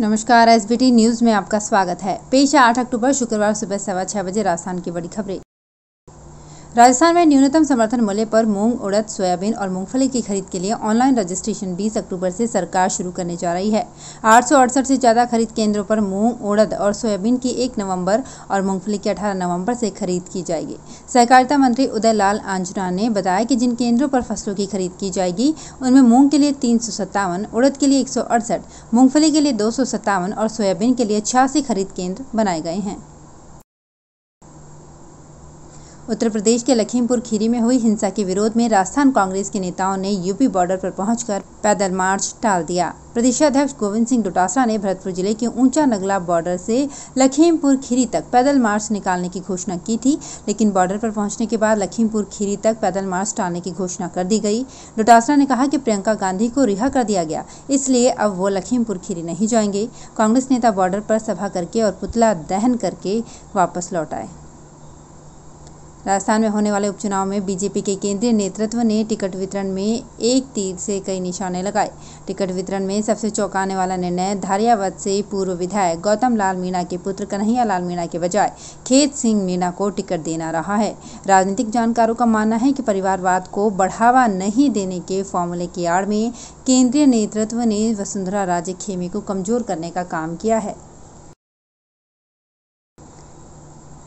नमस्कार, SBT news में आपका स्वागत है। पेश है 8 अक्टूबर शुक्रवार सुबह 6:15 बजे राजस्थान की बड़ी खबरें। राजस्थान में न्यूनतम समर्थन मूल्य पर मूंग, उड़द, सोयाबीन और मूंगफली की खरीद के लिए ऑनलाइन रजिस्ट्रेशन 20 अक्टूबर से सरकार शुरू करने जा रही है। 868 से ज्यादा खरीद केंद्रों पर मूंग, उड़द और सोयाबीन की 1 नवंबर और मूंगफली की 18 नवंबर से खरीद की जाएगी। सहकारिता मंत्री उदय लाल आंजना ने बताया कि जिन केंद्रों पर फसलों की खरीद की जाएगी उनमें मूंग के लिए 357, उड़द के लिए 168, मूंगफली के लिए 257 और सोयाबीन के लिए 86 खरीद केंद्र बनाए गए हैं। उत्तर प्रदेश के लखीमपुर खीरी में हुई हिंसा के विरोध में राजस्थान कांग्रेस के नेताओं ने यूपी बॉर्डर पर पहुंचकर पैदल मार्च टाल दिया। प्रदेशाध्यक्ष गोविंद सिंह डोटासरा ने भरतपुर जिले के ऊंचा नगला बॉर्डर से लखीमपुर खीरी तक पैदल मार्च निकालने की घोषणा की थी, लेकिन बॉर्डर पर पहुंचने के बाद लखीमपुर खीरी तक पैदल मार्च टालने की घोषणा कर दी गई। डोटासरा ने कहा कि प्रियंका गांधी को रिहा कर दिया गया, इसलिए अब वो लखीमपुर खीरी नहीं जाएंगे। कांग्रेस नेता बॉर्डर पर सभा करके और पुतला दहन करके वापस लौट आए। राजस्थान में होने वाले उपचुनाव में बीजेपी के केंद्रीय नेतृत्व ने टिकट वितरण में एक तीर से कई निशाने लगाए। टिकट वितरण में सबसे चौंकाने वाला निर्णय धारियावद से पूर्व विधायक गौतम लाल मीणा के पुत्र कन्हैया लाल मीणा के बजाय खेत सिंह मीणा को टिकट देना रहा है। राजनीतिक जानकारों का मानना है कि परिवारवाद को बढ़ावा नहीं देने के फॉर्मूले की आड़ में केंद्रीय नेतृत्व ने वसुंधरा राजे खेमे को कमजोर करने का काम किया है।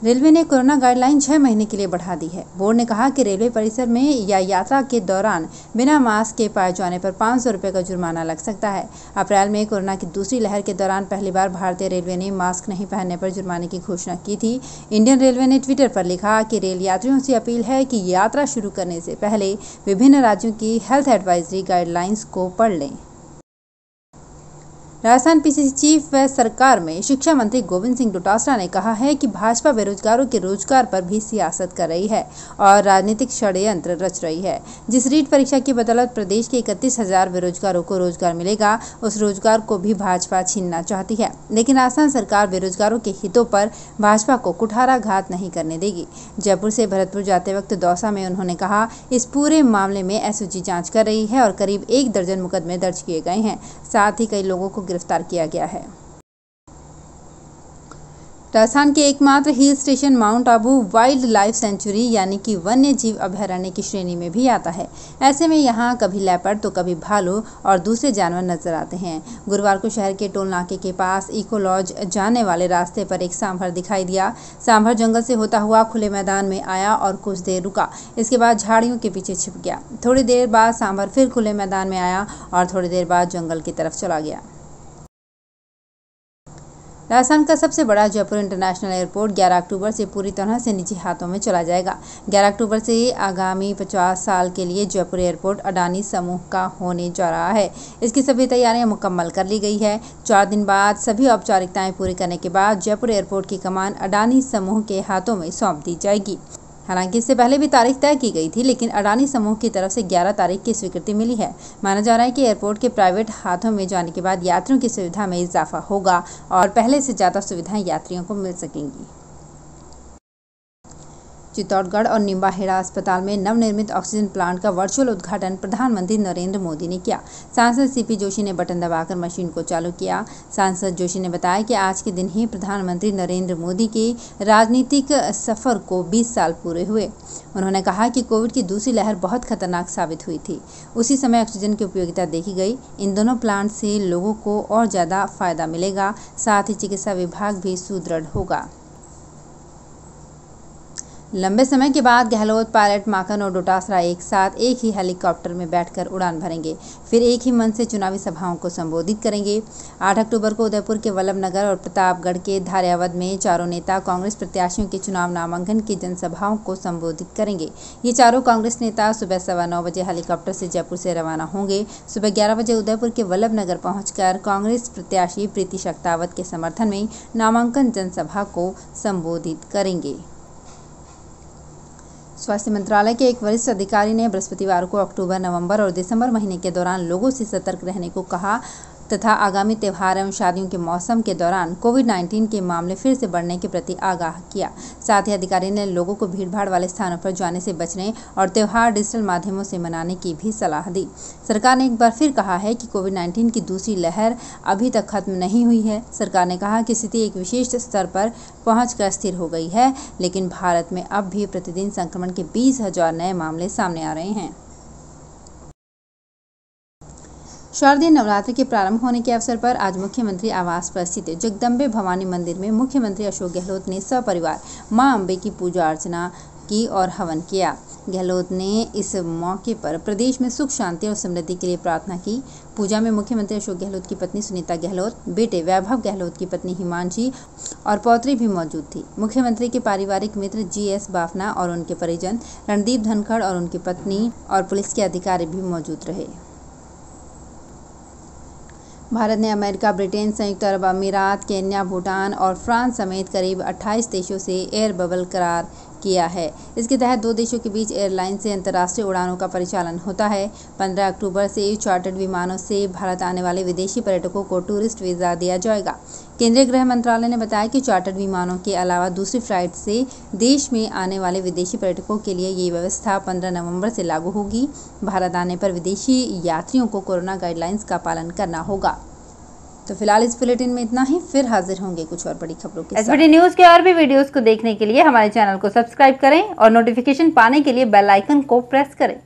रेलवे ने कोरोना गाइडलाइन 6 महीने के लिए बढ़ा दी है। बोर्ड ने कहा कि रेलवे परिसर में या यात्रा के दौरान बिना मास्क के पाए जाने पर 500 रुपये का जुर्माना लग सकता है। अप्रैल में कोरोना की दूसरी लहर के दौरान पहली बार भारतीय रेलवे ने मास्क नहीं पहनने पर जुर्माने की घोषणा की थी। इंडियन रेलवे ने ट्विटर पर लिखा कि रेल यात्रियों से अपील है कि यात्रा शुरू करने से पहले विभिन्न राज्यों की हेल्थ एडवाइजरी गाइडलाइंस को पढ़ लें। राजस्थान पीसीसी चीफ व सरकार में शिक्षा मंत्री गोविंद सिंह डोटासरा ने कहा है कि भाजपा बेरोजगारों के रोजगार पर भी सियासत कर रही है और राजनीतिक षड्यंत्र रच रही है। जिस रीट परीक्षा की बदौलत प्रदेश के 31,000 बेरोजगारों को रोजगार मिलेगा, उस रोजगार को भी भाजपा छीनना चाहती है। लेकिन राजस्थान सरकार बेरोजगारों के हितों पर भाजपा को कुठाराघात नहीं करने देगी। जयपुर से भरतपुर जाते वक्त दौसा में उन्होंने कहा, इस पूरे मामले में एसओजी जांच कर रही है और करीब 1 दर्जन मुकदमे दर्ज किए गए हैं। साथ ही कई लोगों को गिरफ्तार किया गया है। राजस्थान के एकमात्र hill station mount Abu wild life sanctuary यानी कि वन्य जीव अभयारण्य की श्रेणी में भी आता है। ऐसे में यहाँ कभी लेपर्ड तो कभी भालू और दूसरे जानवर नजर आते हैं। गुरुवार को शहर के टोल नाके के पास इको लॉज जाने वाले रास्ते पर एक सांभर दिखाई दिया। सांभर जंगल से होता हुआ खुले मैदान में आया और कुछ देर रुका, इसके बाद झाड़ियों के पीछे छिप गया। थोड़ी देर बाद सांभर फिर खुले मैदान में आया और थोड़ी देर बाद जंगल की तरफ चला गया। राजस्थान का सबसे बड़ा जयपुर इंटरनेशनल एयरपोर्ट 11 अक्टूबर से पूरी तरह से निजी हाथों में चला जाएगा। 11 अक्टूबर से आगामी 50 साल के लिए जयपुर एयरपोर्ट अडानी समूह का होने जा रहा है। इसकी सभी तैयारियां मुकम्मल कर ली गई है। 4 दिन बाद सभी औपचारिकताएं पूरी करने के बाद जयपुर एयरपोर्ट की कमान अडानी समूह के हाथों में सौंप दी जाएगी। हालांकि इससे पहले भी तारीख तय की गई थी, लेकिन अडानी समूह की तरफ से 11 तारीख की स्वीकृति मिली है। माना जा रहा है कि एयरपोर्ट के प्राइवेट हाथों में जाने के बाद यात्रियों की सुविधा में इजाफा होगा और पहले से ज्यादा सुविधाएं यात्रियों को मिल सकेंगी। चित्तौड़गढ़ और निम्बाहेड़ा अस्पताल में नवनिर्मित ऑक्सीजन प्लांट का वर्चुअल उद्घाटन प्रधानमंत्री नरेंद्र मोदी ने किया। सांसद सीपी जोशी ने बटन दबाकर मशीन को चालू किया। सांसद जोशी ने बताया कि आज के दिन ही प्रधानमंत्री नरेंद्र मोदी के राजनीतिक सफर को 20 साल पूरे हुए। उन्होंने कहा कि कोविड की दूसरी लहर बहुत खतरनाक साबित हुई थी। उसी समय ऑक्सीजन की उपयोगिता देखी गई। इन दोनों प्लांट से लोगों को और ज्यादा फायदा मिलेगा, साथ ही चिकित्सा विभाग भी सुदृढ़ होगा। लंबे समय के बाद गहलोत, पायलट माकन और डोटासरा एक साथ एक ही हेलीकॉप्टर में बैठकर उड़ान भरेंगे, फिर एक ही मंच से चुनावी सभाओं को संबोधित करेंगे। 8 अक्टूबर को उदयपुर के वल्लभनगर और प्रतापगढ़ के धारियावद में चारों नेता कांग्रेस प्रत्याशियों के चुनाव नामांकन की जनसभाओं को संबोधित करेंगे। ये चारों कांग्रेस नेता सुबह 9:15 बजे हेलीकॉप्टर से जयपुर से रवाना होंगे। सुबह 11 बजे उदयपुर के वल्लभनगर पहुंचकर कांग्रेस प्रत्याशी प्रीति शक्तावत के समर्थन में नामांकन जनसभा को संबोधित करेंगे। स्वास्थ्य मंत्रालय के एक वरिष्ठ अधिकारी ने बृहस्पतिवार को अक्टूबर, नवंबर और दिसंबर महीने के दौरान लोगों से सतर्क रहने को कहा तथा आगामी त्योहार एवं शादियों के मौसम के दौरान कोविड-19 के मामले फिर से बढ़ने के प्रति आगाह किया। साथ ही अधिकारी ने लोगों को भीड़भाड़ वाले स्थानों पर जाने से बचने और त्योहार डिजिटल माध्यमों से मनाने की भी सलाह दी। सरकार ने एक बार फिर कहा है कि कोविड-19 की दूसरी लहर अभी तक खत्म नहीं हुई है। सरकार ने कहा कि स्थिति एक विशेष स्तर पर पहुंचकर स्थिर हो गई है, लेकिन भारत में अब भी प्रतिदिन संक्रमण के 20,000 नए मामले सामने आ रहे हैं। शारदीय नवरात्र के प्रारंभ होने के अवसर पर आज मुख्यमंत्री आवास पर स्थित जगदम्बे भवानी मंदिर में मुख्यमंत्री अशोक गहलोत ने सपरिवार मां अम्बे की पूजा अर्चना की और हवन किया। गहलोत ने इस मौके पर प्रदेश में सुख शांति और समृद्धि के लिए प्रार्थना की। पूजा में मुख्यमंत्री अशोक गहलोत की पत्नी सुनीता गहलोत, बेटे वैभव गहलोत की पत्नी हिमांशी और पौत्री भी मौजूद थी। मुख्यमंत्री के पारिवारिक मित्र GS बाफना और उनके परिजन, रणदीप धनखड़ और उनकी पत्नी और पुलिस के अधिकारी भी मौजूद रहे। भारत ने अमेरिका, ब्रिटेन, संयुक्त अरब अमीरात, केन्या, भूटान और फ्रांस समेत करीब 28 देशों से एयर बबल करार किया है। इसके तहत 2 देशों के बीच एयरलाइन से अंतर्राष्ट्रीय उड़ानों का परिचालन होता है। 15 अक्टूबर से चार्टर्ड विमानों से भारत आने वाले विदेशी पर्यटकों को टूरिस्ट वीज़ा दिया जाएगा। केंद्रीय गृह मंत्रालय ने बताया कि चार्टर्ड विमानों के अलावा दूसरी फ्लाइट से देश में आने वाले विदेशी पर्यटकों के लिए ये व्यवस्था 15 नवंबर से लागू होगी। भारत आने पर विदेशी यात्रियों को कोरोना गाइडलाइंस का पालन करना होगा। तो फिलहाल इस बुलेटिन में इतना ही, फिर हाजिर होंगे कुछ और बड़ी खबरों के साथ। SBT न्यूज के और भी वीडियोस को देखने के लिए हमारे चैनल को सब्सक्राइब करें और नोटिफिकेशन पाने के लिए बेल आइकन को प्रेस करें।